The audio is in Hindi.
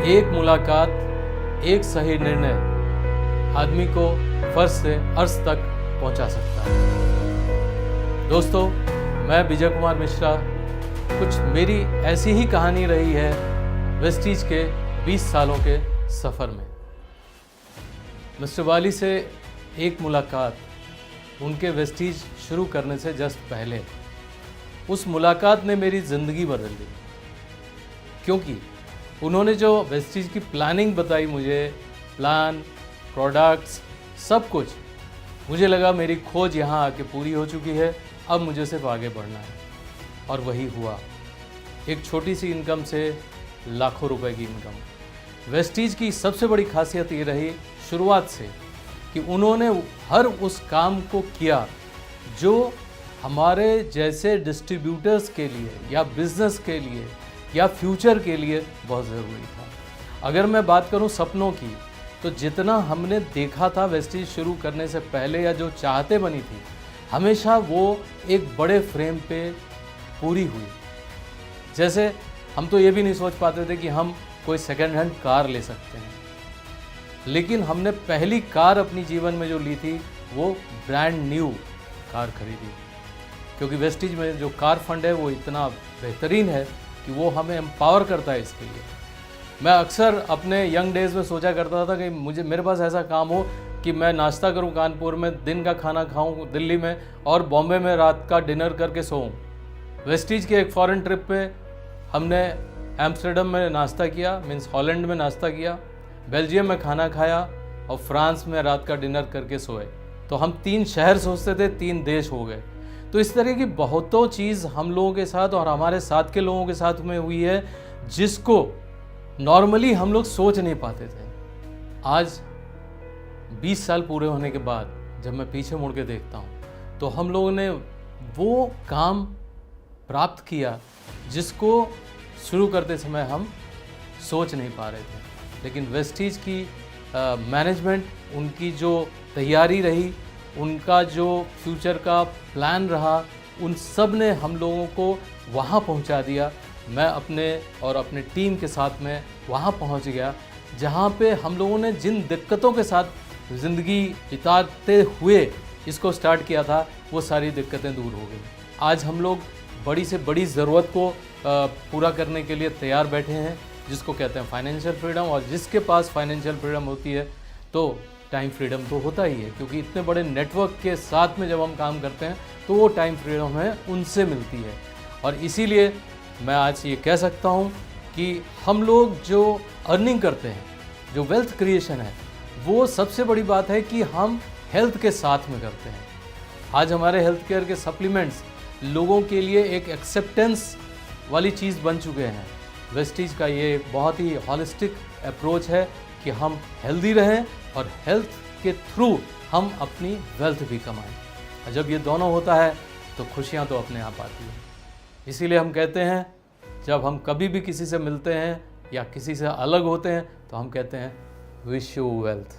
एक मुलाकात, एक सही निर्णय आदमी को फर्श से अर्श तक पहुंचा सकता है। दोस्तों, मैं विजय कुमार मिश्रा। कुछ मेरी ऐसी ही कहानी रही है वेस्टीज के 20 सालों के सफ़र में। मिस्टर वाली से एक मुलाकात उनके वेस्टीज शुरू करने से जस्ट पहले, उस मुलाकात ने मेरी ज़िंदगी बदल दी, क्योंकि उन्होंने जो वेस्टीज की प्लानिंग बताई मुझे, प्लान, प्रोडक्ट्स, सब कुछ, मुझे लगा मेरी खोज यहाँ आके पूरी हो चुकी है, अब मुझे सिर्फ आगे बढ़ना है। और वही हुआ। एक छोटी सी इनकम से लाखों रुपए की इनकम। वेस्टीज की सबसे बड़ी खासियत ये रही शुरुआत से कि उन्होंने हर उस काम को किया जो हमारे जैसे डिस्ट्रीब्यूटर्स के लिए या बिज़नेस के लिए या फ्यूचर के लिए बहुत ज़रूरी था। अगर मैं बात करूं सपनों की, तो जितना हमने देखा था वेस्टीज शुरू करने से पहले या जो चाहते बनी थी, हमेशा वो एक बड़े फ्रेम पे पूरी हुई। जैसे हम तो ये भी नहीं सोच पाते थे कि हम कोई सेकेंड हैंड कार ले सकते हैं, लेकिन हमने पहली कार अपनी जीवन में जो ली थी वो ब्रांड न्यू कार खरीदी, क्योंकि वेस्टीज में जो कार फंड है वो इतना बेहतरीन है कि वो हमें एम्पावर करता है। इसके लिए मैं अक्सर अपने यंग डेज़ में सोचा करता था कि मेरे पास ऐसा काम हो कि मैं नाश्ता करूं कानपुर में, दिन का खाना खाऊं दिल्ली में, और बॉम्बे में रात का डिनर करके सोऊं। वेस्टीज के एक फॉरेन ट्रिप पे हमने एम्स्टर्डम में नाश्ता किया, मीन्स हॉलैंड में नाश्ता किया, बेल्जियम में खाना खाया और फ्रांस में रात का डिनर करके सोए। तो हम 3 शहर सोचते थे, 3 देश हो गए। तो इस तरह की बहुतों चीज़ हम लोगों के साथ और हमारे साथ के लोगों के साथ में हुई है, जिसको नॉर्मली हम लोग सोच नहीं पाते थे। आज 20 साल पूरे होने के बाद जब मैं पीछे मुड़ के देखता हूँ, तो हम लोगों ने वो काम प्राप्त किया जिसको शुरू करते समय हम सोच नहीं पा रहे थे। लेकिन वेस्टीज की मैनेजमेंट, उनकी जो तैयारी रही, उनका जो फ्यूचर का प्लान रहा, उन सब ने हम लोगों को वहाँ पहुँचा दिया। मैं अपने और अपने टीम के साथ में वहाँ पहुँच गया जहाँ पे हम लोगों ने जिन दिक्कतों के साथ ज़िंदगी बिताते हुए इसको स्टार्ट किया था, वो सारी दिक्कतें दूर हो गई। आज हम लोग बड़ी से बड़ी ज़रूरत को पूरा करने के लिए तैयार बैठे हैं, जिसको कहते हैं फाइनेंशियल फ्रीडम। और जिसके पास फाइनेंशियल फ्रीडम होती है तो टाइम फ्रीडम तो होता ही है, क्योंकि इतने बड़े नेटवर्क के साथ में जब हम काम करते हैं तो वो टाइम फ्रीडम है उनसे मिलती है। और इसीलिए मैं आज ये कह सकता हूँ कि हम लोग जो अर्निंग करते हैं, जो वेल्थ क्रिएशन है, वो सबसे बड़ी बात है कि हम हेल्थ के साथ में करते हैं। आज हमारे हेल्थ केयर के सप्लीमेंट्स लोगों के लिए एक एक्सेप्टेंस वाली चीज़ बन चुके हैं। वेस्टीज का ये बहुत ही हॉलिस्टिक अप्रोच है कि हम हेल्दी रहें और हेल्थ के थ्रू हम अपनी वेल्थ भी कमाएं। और जब ये दोनों होता है तो खुशियाँ तो अपने आप आती हैं। इसीलिए हम कहते हैं, जब हम कभी भी किसी से मिलते हैं या किसी से अलग होते हैं, तो हम कहते हैं विश यू वेल्थ।